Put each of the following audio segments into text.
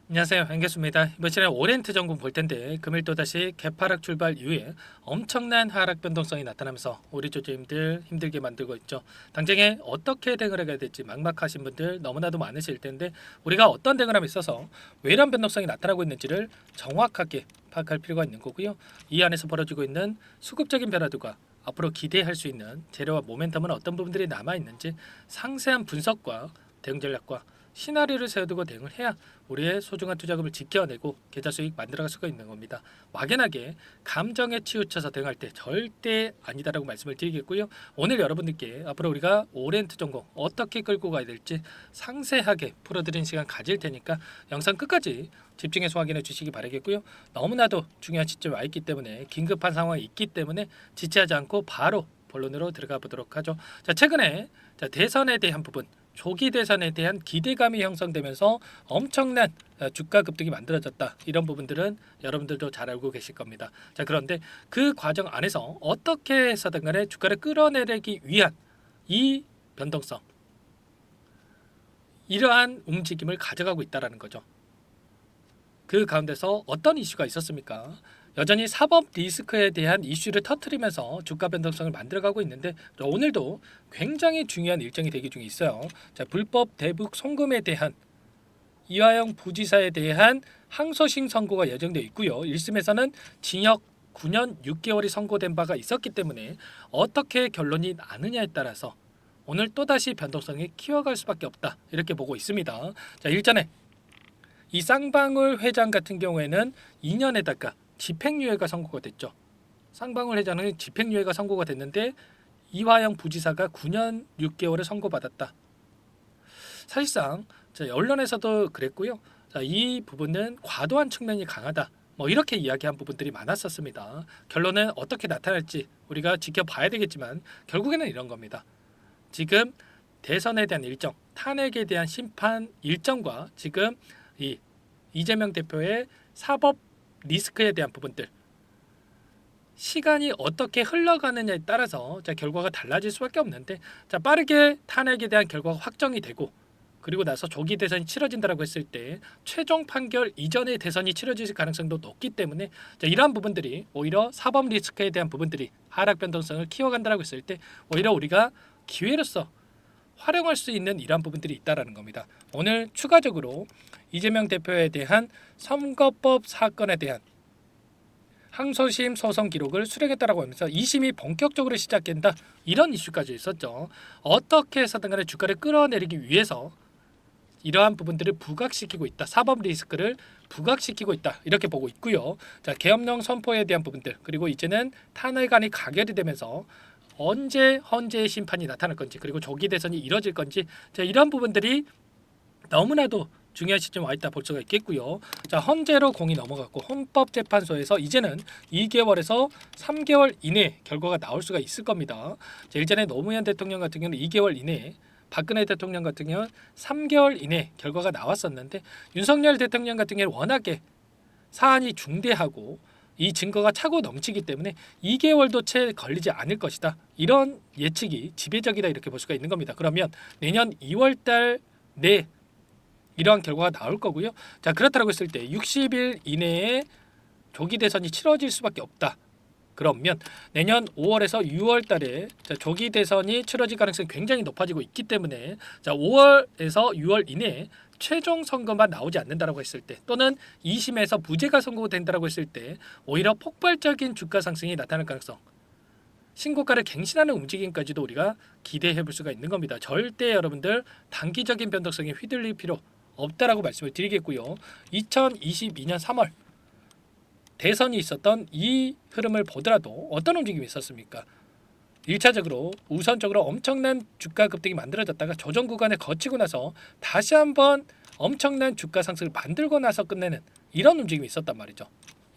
안녕하세요. 안겠습니다. 이번 시간에 오리엔트 전공 볼 텐데 금일 또다시 개파락 출발 이후에 엄청난 하락 변동성이 나타나면서 우리 조조님들 힘들게 만들고 있죠. 당장에 어떻게 대응을 해야 될지 막막하신 분들 너무나도 많으실 텐데 우리가 어떤 대응함에 있어서 왜 이런 변동성이 나타나고 있는지를 정확하게 파악할 필요가 있는 거고요. 이 안에서 벌어지고 있는 수급적인 변화들과 앞으로 기대할 수 있는 재료와 모멘텀은 어떤 부분들이 남아있는지 상세한 분석과 대응 전략과 시나리오를 세워두고 대응을 해야 우리의 소중한 투자금을 지켜내고 계좌 수익 만들어갈 수가 있는 겁니다. 막연하게 감정에 치우쳐서 대응할 때 절대 아니다라고 말씀을 드리겠고요. 오늘 여러분들께 앞으로 우리가 오리엔트 전공 어떻게 끌고 가야 될지 상세하게 풀어드리는 시간 가질 테니까 영상 끝까지 집중해서 확인해 주시기 바라겠고요. 너무나도 중요한 시점에 와 있기 때문에 긴급한 상황이 있기 때문에 지체하지 않고 바로 본론으로 들어가 보도록 하죠. 자, 최근에 대선에 대한 부분 조기 대선에 대한 기대감이 형성되면서 엄청난 주가 급등이 만들어졌다. 이런 부분들은 여러분들도 잘 알고 계실 겁니다. 자, 그런데 그 과정 안에서 어떻게 해서든 간에 주가를 끌어내기 위한 이 변동성, 이러한 움직임을 가져가고 있다라는 거죠. 그 가운데서 어떤 이슈가 있었습니까? 여전히 사법 리스크에 대한 이슈를 터뜨리면서 주가 변동성을 만들어가고 있는데 오늘도 굉장히 중요한 일정이 대기 중에 있어요. 자, 불법 대북 송금에 대한 이화영 부지사에 대한 항소심 선고가 예정되어 있고요. 1심에서는 징역 9년 6개월이 선고된 바가 있었기 때문에 어떻게 결론이 나느냐에 따라서 오늘 또다시 변동성이 키워갈 수밖에 없다. 이렇게 보고 있습니다. 자, 일전에 이 쌍방울 회장 같은 경우에는 2년에다가 집행유예가 선고가 됐죠. 쌍방울 회장은 집행유예가 선고가 됐는데 이화영 부지사가 9년 6개월을 선고받았다. 사실상 언론에서도 그랬고요. 이 부분은 과도한 측면이 강하다. 뭐 이렇게 이야기한 부분들이 많았었습니다. 결론은 어떻게 나타날지 우리가 지켜봐야 되겠지만 결국에는 이런 겁니다. 지금 대선에 대한 일정, 탄핵에 대한 심판 일정과 지금 이 이재명 대표의 사법 리스크에 대한 부분들 시간이 어떻게 흘러가느냐에 따라서 결과가 달라질 수밖에 없는데 빠르게 탄핵에 대한 결과가 확정이 되고 그리고 나서 조기 대선이 치러진다라고 했을 때 최종 판결 이전의 대선이 치러질 가능성도 높기 때문에 이러한 부분들이 오히려 사법 리스크에 대한 부분들이 하락 변동성을 키워간다라고 했을 때 오히려 우리가 기회로서 활용할 수 있는 이러한 부분들이 있다라는 겁니다. 오늘 추가적으로 이재명 대표에 대한 선거법 사건에 대한 항소심 소송 기록을 수령했다라고 하면서 2심이 본격적으로 시작된다 이런 이슈까지 있었죠. 어떻게 해서든 간에 주가를 끌어내리기 위해서 이러한 부분들을 부각시키고 있다. 사법 리스크를 부각시키고 있다. 이렇게 보고 있고요. 자, 계엄령 선포에 대한 부분들 그리고 이제는 탄핵안이 가결이 되면서 언제 헌재의 심판이 나타날 건지 그리고 조기 대선이 이뤄질 건지 이런 부분들이 너무나도 중요한 시점에 와 있다 볼 수가 있겠고요. 자, 헌재로 공이 넘어갔고 헌법재판소에서 이제는 2개월에서 3개월 이내 결과가 나올 수가 있을 겁니다. 자, 일전에 노무현 대통령 같은 경우는 2개월 이내, 박근혜 대통령 같은 경우는 3개월 이내 결과가 나왔었는데 윤석열 대통령 같은 경우는 워낙에 사안이 중대하고 이 증거가 차고 넘치기 때문에 2개월도 채 걸리지 않을 것이다. 이런 예측이 지배적이다 이렇게 볼 수가 있는 겁니다. 그러면 내년 2월달 내 이러한 결과가 나올 거고요. 자, 그렇다고 했을 때 60일 이내에 조기 대선이 치러질 수밖에 없다. 그러면 내년 5월에서 6월 달에 조기 대선이 치러질 가능성이 굉장히 높아지고 있기 때문에 5월에서 6월 이내에 최종 선거만 나오지 않는다라고 했을 때 또는 2심에서 무죄가 선고된다라고 했을 때 오히려 폭발적인 주가 상승이 나타날 가능성 신고가를 갱신하는 움직임까지도 우리가 기대해 볼 수가 있는 겁니다. 절대 여러분들 단기적인 변동성에 휘둘릴 필요 없다라고 말씀을 드리겠고요. 2022년 3월 대선이 있었던 이 흐름을 보더라도 어떤 움직임이 있었습니까? 1차적으로 우선적으로 엄청난 주가 급등이 만들어졌다가 조정 구간에 거치고 나서 다시 한번 엄청난 주가 상승을 만들고 나서 끝내는 이런 움직임이 있었단 말이죠.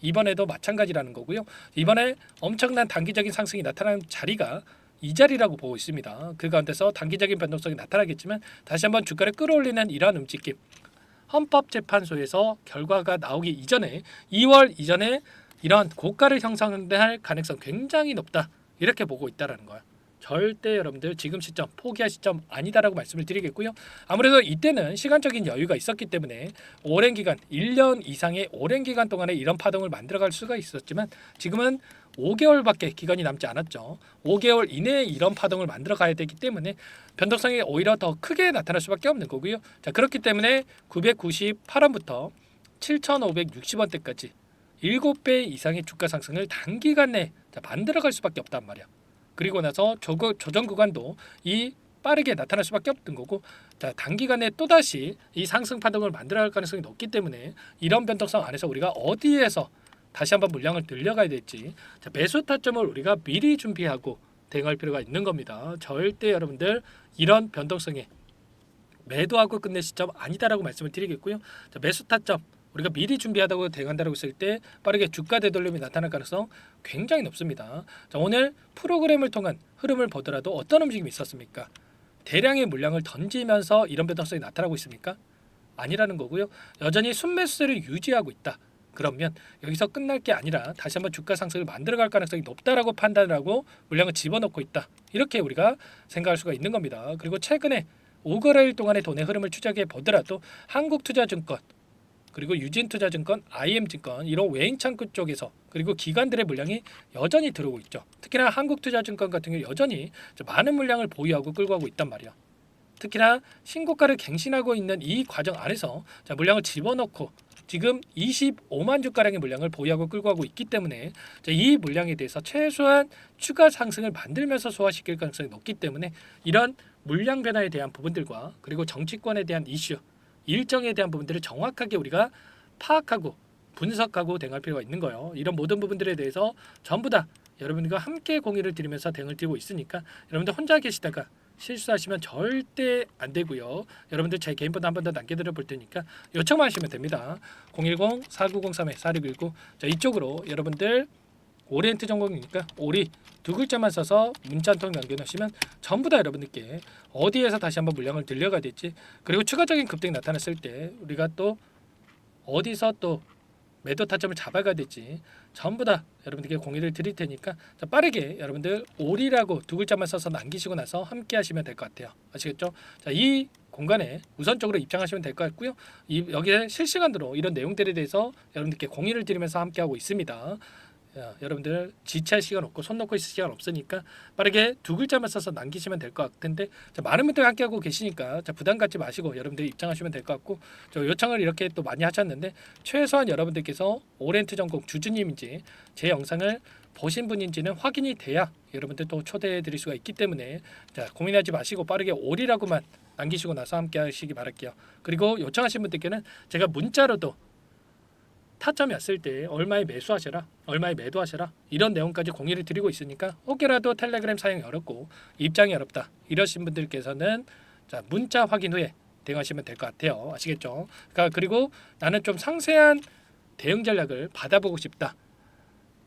이번에도 마찬가지라는 거고요. 이번에 엄청난 단기적인 상승이 나타나는 자리가 이 자리라고 보고 있습니다. 그 가운데서 단기적인 변동성이 나타나겠지만 다시 한번 주가를 끌어올리는 이러한 움직임 헌법재판소에서 결과가 나오기 이전에 2월 이전에 이런 고가를 형성할 가능성 굉장히 높다 이렇게 보고 있다라는 거예요. 절대 여러분들 지금 시점 포기할 시점 아니다라고 말씀을 드리겠고요. 아무래도 이때는 시간적인 여유가 있었기 때문에 오랜 기간 1년 이상의 오랜 기간 동안에 이런 파동을 만들어갈 수가 있었지만 지금은 5개월밖에 기간이 남지 않았죠. 5개월 이내에 이런 파동을 만들어 가야 되기 때문에 변동성이 오히려 더 크게 나타날 수밖에 없는 거고요. 자, 그렇기 때문에 998원부터 7,560원대까지 7배 이상의 주가 상승을 단기간 내에 만들어갈 수밖에 없단 말이야. 그리고 나서 조정 구간도 이 빠르게 나타날 수밖에 없던 거고, 자, 단기간에 또다시 이 상승 파동을 만들어갈 가능성이 높기 때문에 이런 변동성 안에서 우리가 어디에서 다시 한번 물량을 늘려가야 될지, 자, 매수 타점을 우리가 미리 준비하고 대응할 필요가 있는 겁니다. 절대 여러분들 이런 변동성에 매도하고 끝낼 시점 아니다라고 말씀을 드리겠고요. 자, 매수 타점 우리가 미리 준비하다고 대응한다고 했을 때 빠르게 주가 되돌림이 나타날 가능성 굉장히 높습니다. 자, 오늘 프로그램을 통한 흐름을 보더라도 어떤 움직임이 있었습니까? 대량의 물량을 던지면서 이런 변동성이 나타나고 있습니까? 아니라는 거고요. 여전히 순매수세를 유지하고 있다. 그러면 여기서 끝날 게 아니라 다시 한번 주가 상승을 만들어갈 가능성이 높다라고 판단을 하고 물량을 집어넣고 있다. 이렇게 우리가 생각할 수가 있는 겁니다. 그리고 최근에 5거래일 동안의 돈의 흐름을 추적해 보더라도 한국투자증권 그리고 유진투자증권, IM증권 이런 외인창구 쪽에서 그리고 기관들의 물량이 여전히 들어오고 있죠. 특히나 한국투자증권 같은 경우 여전히 많은 물량을 보유하고 끌고 가고 있단 말이야. 특히나 신고가를 갱신하고 있는 이 과정 안에서 자, 물량을 집어넣고 지금 25만 주가량의 물량을 보유하고 끌고 가고 있기 때문에 자, 이 물량에 대해서 최소한 추가 상승을 만들면서 소화시킬 가능성이 높기 때문에 이런 물량 변화에 대한 부분들과 그리고 정치권에 대한 이슈 일정에 대한 부분들을 정확하게 우리가 파악하고 분석하고 대응할 필요가 있는 거예요. 이런 모든 부분들에 대해서 전부 다 여러분들과 함께 공유를 드리면서 대응을 드리고 있으니까 여러분들 혼자 계시다가 실수하시면 절대 안 되고요. 여러분들 제 개인 번호 한 번 더 남겨드려 볼 테니까 요청만 하시면 됩니다. 010-4903-4619 자, 이쪽으로 여러분들 오리엔트 전공이니까 오리 두 글자만 써서 문자 한 통 남겨놓으시면 전부 다 여러분들께 어디에서 다시 한번 물량을 늘려가야 될지 그리고 추가적인 급등이 나타났을 때 우리가 또 어디서 또 매도 타점을 잡아가야 될지 전부 다 여러분들께 공유를 드릴 테니까 자, 빠르게 여러분들 오리라고 두 글자만 써서 남기시고 나서 함께 하시면 될 것 같아요. 아시겠죠? 자, 이 공간에 우선적으로 입장하시면 될 것 같고요. 여기에 실시간으로 이런 내용들에 대해서 여러분들께 공유를 드리면서 함께하고 있습니다. 여러분들 지체할 시간 없고 손 놓고 있을 시간 없으니까 빠르게 두 글자만 써서 남기시면 될 것 같은데 자, 많은 분들 함께하고 계시니까 자, 부담 갖지 마시고 여러분들이 입장하시면 될 것 같고 저 요청을 이렇게 또 많이 하셨는데 최소한 여러분들께서 오렌트 전공 주주님인지 제 영상을 보신 분인지는 확인이 돼야 여러분들 또 초대해 드릴 수가 있기 때문에 자, 고민하지 마시고 빠르게 올이라고만 남기시고 나서 함께 하시기 바랄게요. 그리고 요청하신 분들께는 제가 문자로도 타점이 왔을 때 얼마에 매수하셔라 얼마에 매도하셔라 이런 내용까지 공유를 드리고 있으니까 혹여라도 텔레그램 사용이 어렵고 입장이 어렵다 이러신 분들께서는 자, 문자 확인 후에 대응하시면 될 것 같아요. 아시겠죠? 그러니까 그리고 나는 좀 상세한 대응 전략을 받아보고 싶다.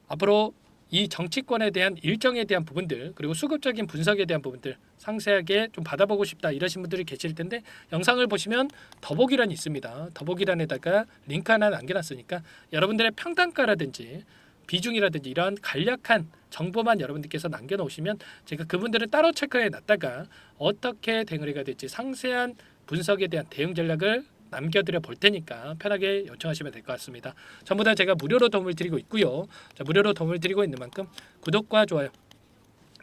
앞으로 이 정치권에 대한 일정에 대한 부분들 그리고 수급적인 분석에 대한 부분들 상세하게 좀 받아보고 싶다 이러신 분들이 계실 텐데 영상을 보시면 더보기란이 있습니다. 더보기란에다가 링크 하나 남겨놨으니까 여러분들의 평단가라든지 비중이라든지 이런 간략한 정보만 여러분들께서 남겨놓으시면 제가 그분들은 따로 체크해 놨다가 어떻게 대응을 해야 될지 상세한 분석에 대한 대응 전략을 남겨드려 볼 테니까 편하게 요청하시면 될 것 같습니다. 전부 다 제가 무료로 도움을 드리고 있고요. 자, 무료로 도움을 드리고 있는 만큼 구독과 좋아요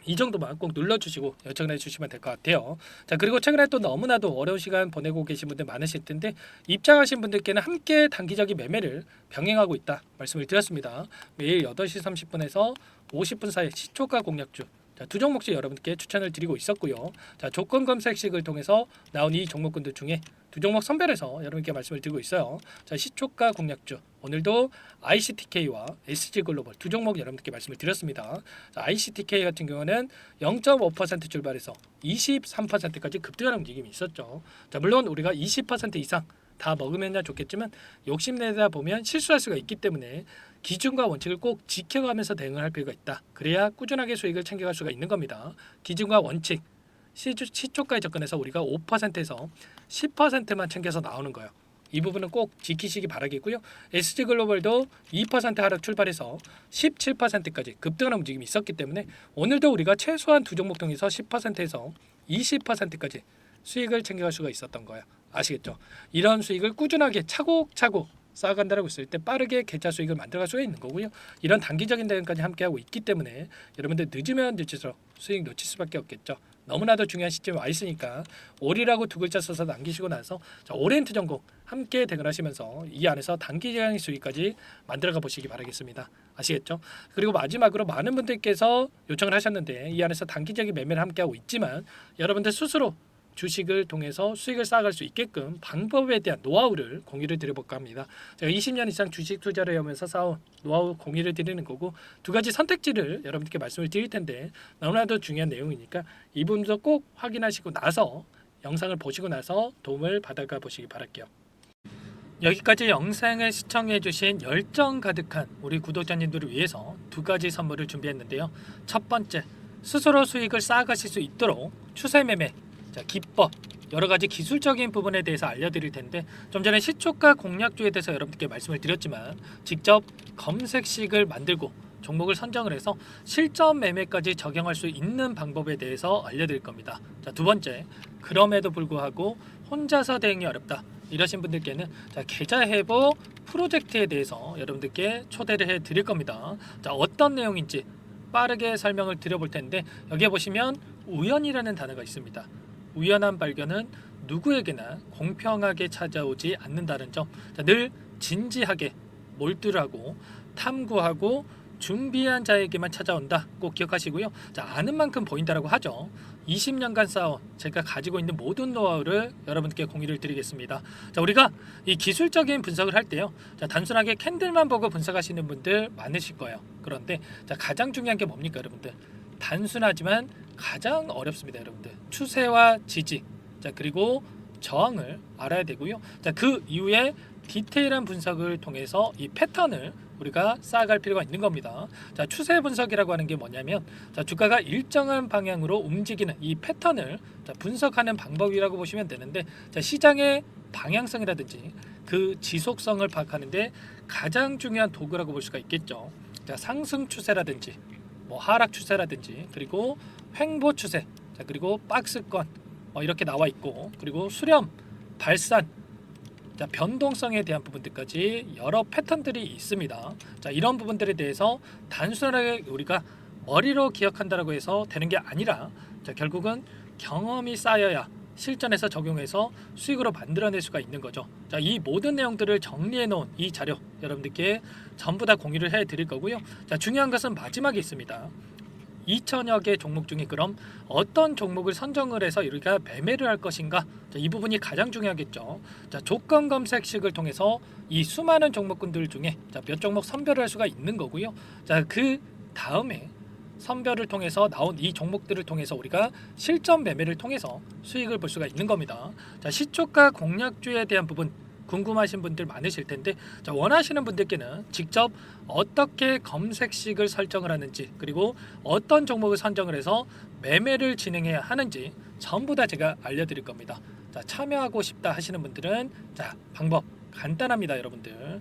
이 정도만 꼭 눌러주시고 요청을 해주시면 될 것 같아요. 자, 그리고 최근에 또 너무나도 어려운 시간 보내고 계신 분들 많으실 텐데 입장하신 분들께는 함께 단기적인 매매를 병행하고 있다 말씀을 드렸습니다. 매일 8시 30분에서 50분 사이 시초가 공략주 자, 두 종목씩 여러분께 추천을 드리고 있었고요. 자, 조건 검색식을 통해서 나온 이 종목군들 중에 두 종목 선별해서 여러분께 말씀을 드리고 있어요. 자, 시초가 공략주 오늘도 ICTK와 SG글로벌 두 종목 여러분께 말씀을 드렸습니다. 자, ICTK 같은 경우는 0.5% 출발해서 23%까지 급등하는 움직임이 있었죠. 자, 물론 우리가 20% 이상 다 먹으면 좋겠지만 욕심내다 보면 실수할 수가 있기 때문에 기준과 원칙을 꼭 지켜가면서 대응을 할 필요가 있다. 그래야 꾸준하게 수익을 챙겨갈 수가 있는 겁니다. 기준과 원칙 시초가에 접근해서 우리가 5%에서 10%만 챙겨서 나오는 거예요. 이 부분은 꼭 지키시기 바라겠고요. SG글로벌도 2% 하락 출발해서 17%까지 급등하는 움직임이 있었기 때문에 오늘도 우리가 최소한 두 종목 통해서 10%에서 20%까지 수익을 챙겨갈 수가 있었던 거예요. 아시겠죠? 이런 수익을 꾸준하게 차곡차곡 쌓아간다라고 했을 때 빠르게 계좌 수익을 만들어갈 수가 있는 거고요. 이런 단기적인 대응까지 함께하고 있기 때문에 여러분들 늦으면 늦을수록 수익 놓칠 수밖에 없겠죠. 너무나도 중요한 시점에 와 있으니까 올이라고 두 글자 써서 남기시고 나서 오리엔트 전공 함께 대응하시면서 이 안에서 단기적인 수익까지 만들어가 보시기 바라겠습니다. 아시겠죠? 그리고 마지막으로 많은 분들께서 요청을 하셨는데 이 안에서 단기적인 매매를 함께하고 있지만 여러분들 스스로 주식을 통해서 수익을 쌓아갈 수 있게끔 방법에 대한 노하우를 공유를 드려볼까 합니다. 제가 20년 이상 주식 투자를 하면서 쌓아온 노하우 공유를 드리는 거고 두 가지 선택지를 여러분들께 말씀을 드릴 텐데 너무나도 중요한 내용이니까 이 부분도 꼭 확인하시고 나서 영상을 보시고 나서 도움을 받아가 보시기 바랄게요. 여기까지 영상을 시청해 주신 열정 가득한 우리 구독자님들을 위해서 두 가지 선물을 준비했는데요. 첫 번째, 스스로 수익을 쌓아가실 수 있도록 추세 매매 기법 여러 가지 기술적인 부분에 대해서 알려드릴 텐데 좀 전에 시초가 공략주에 대해서 여러분들께 말씀을 드렸지만 직접 검색식을 만들고 종목을 선정을 해서 실전 매매까지 적용할 수 있는 방법에 대해서 알려드릴 겁니다. 두 번째, 그럼에도 불구하고 혼자서 대응이 어렵다 이러신 분들께는 계좌 회복 프로젝트에 대해서 여러분들께 초대를 해 드릴 겁니다. 어떤 내용인지 빠르게 설명을 드려볼 텐데 여기에 보시면 우연이라는 단어가 있습니다. 우연한 발견은 누구에게나 공평하게 찾아오지 않는다는 점, 늘 진지하게 몰두를 하고 탐구하고 준비한 자에게만 찾아온다 꼭 기억하시고요. 아는 만큼 보인다라고 하죠. 20년간 쌓아온 제가 가지고 있는 모든 노하우를 여러분께 공유를 드리겠습니다. 우리가 이 기술적인 분석을 할 때요, 단순하게 캔들만 보고 분석하시는 분들 많으실 거예요. 그런데 가장 중요한 게 뭡니까 여러분들? 단순하지만 가장 어렵습니다 여러분들. 추세와 지지 그리고 저항을 알아야 되고요. 그 이후에 디테일한 분석을 통해서 이 패턴을 우리가 쌓아갈 필요가 있는 겁니다. 추세 분석이라고 하는 게 뭐냐면 주가가 일정한 방향으로 움직이는 이 패턴을 분석하는 방법이라고 보시면 되는데 시장의 방향성이라든지 그 지속성을 파악하는데 가장 중요한 도구라고 볼 수가 있겠죠. 상승 추세라든지 하락 추세라든지 그리고 횡보 추세 그리고 박스권 이렇게 나와 있고 그리고 수렴, 발산, 변동성에 대한 부분들까지 여러 패턴들이 있습니다. 이런 부분들에 대해서 단순하게 우리가 머리로 기억한다라고 해서 되는 게 아니라 결국은 경험이 쌓여야 실전에서 적용해서 수익으로 만들어낼 수가 있는 거죠. 이 모든 내용들을 정리해 놓은 이 자료 여러분들께 전부 다 공유를 해 드릴 거고요. 중요한 것은 마지막에 있습니다. 2천여 개 종목 중에 그럼 어떤 종목을 선정을 해서 우리가 매매를 할 것인가? 이 부분이 가장 중요하겠죠. 조건 검색식을 통해서 이 수많은 종목군들 중에 몇 종목 선별을 할 수가 있는 거고요. 그 다음에 선별을 통해서 나온 이 종목들을 통해서 우리가 실전 매매를 통해서 수익을 볼 수가 있는 겁니다. 시초가 공략주에 대한 부분 궁금하신 분들 많으실 텐데 원하시는 분들께는 직접 어떻게 검색식을 설정을 하는지 그리고 어떤 종목을 선정을 해서 매매를 진행해야 하는지 전부 다 제가 알려드릴 겁니다. 참여하고 싶다 하시는 분들은 방법 간단합니다 여러분들.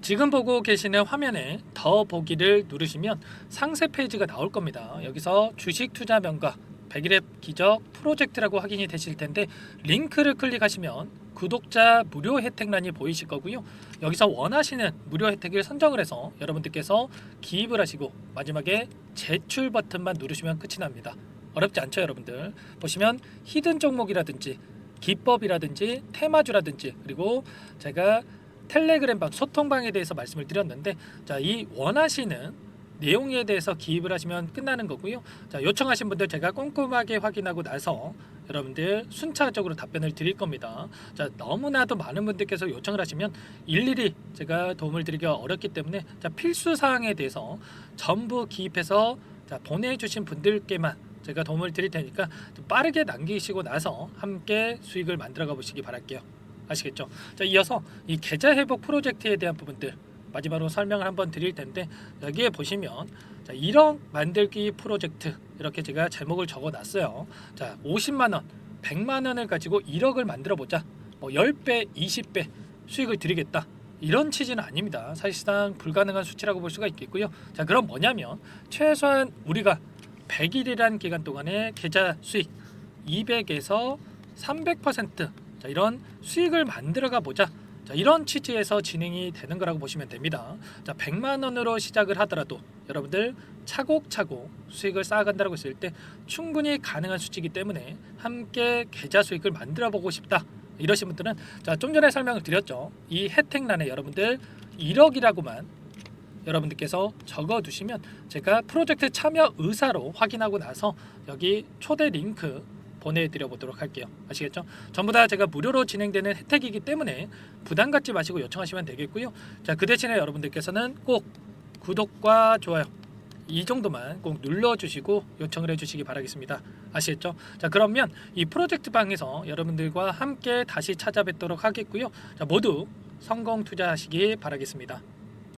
지금 보고 계시는 화면에 더 보기를 누르시면 상세 페이지가 나올 겁니다. 여기서 주식 투자 명가 100일의 기적 프로젝트라고 확인이 되실 텐데 링크를 클릭하시면 구독자 무료 혜택란이 보이실 거고요. 여기서 원하시는 무료 혜택을 선정을 해서 여러분들께서 기입을 하시고 마지막에 제출 버튼만 누르시면 끝이 납니다. 어렵지 않죠 여러분들. 보시면 히든 종목이라든지 기법이라든지 테마주라든지 그리고 제가 텔레그램방 소통방에 대해서 말씀을 드렸는데 이 원하시는 내용에 대해서 기입을 하시면 끝나는 거고요. 요청하신 분들 제가 꼼꼼하게 확인하고 나서 여러분들 순차적으로 답변을 드릴 겁니다. 너무나도 많은 분들께서 요청을 하시면 일일이 제가 도움을 드리기가 어렵기 때문에 필수 사항에 대해서 전부 기입해서 보내주신 분들께만 제가 도움을 드릴 테니까 빠르게 남기시고 나서 함께 수익을 만들어가 보시기 바랄게요. 아시겠죠? 이어서 이 계좌 회복 프로젝트에 대한 부분들 마지막으로 설명을 한번 드릴 텐데 여기에 보시면 1억 만들기 프로젝트 이렇게 제가 제목을 적어 놨어요. 50만원, 100만원을 가지고 1억을 만들어 보자. 10배, 20배 수익을 드리겠다 이런 취지는 아닙니다. 사실상 불가능한 수치라고 볼 수가 있겠고요. 자, 그럼 뭐냐면 최소한 우리가 100일이라는 기간 동안에 계좌 수익 200에서 300% 자, 이런 수익을 만들어가 보자. 자, 이런 취지에서 진행이 되는 거라고 보시면 됩니다. 자, 100만 원으로 시작을 하더라도 여러분들 차곡차곡 수익을 쌓아간다고 했을 때 충분히 가능한 수치이기 때문에 함께 계좌 수익을 만들어 보고 싶다. 이러신 분들은 자, 좀 전에 설명을 드렸죠. 이 혜택란에 여러분들 1억이라고만 여러분들께서 적어 두시면 제가 프로젝트 참여 의사로 확인하고 나서 여기 초대 링크 보내드려 보도록 할게요. 아시겠죠? 전부 다 제가 무료로 진행되는 혜택이기 때문에 부담 갖지 마시고 요청하시면 되겠고요. 자, 그 대신에 여러분들께서는 꼭 구독과 좋아요 이 정도만 꼭 눌러주시고 요청을 해주시기 바라겠습니다. 아시겠죠? 자, 그러면 이 프로젝트 방에서 여러분들과 함께 다시 찾아뵙도록 하겠고요. 자, 모두 성공 투자하시기 바라겠습니다.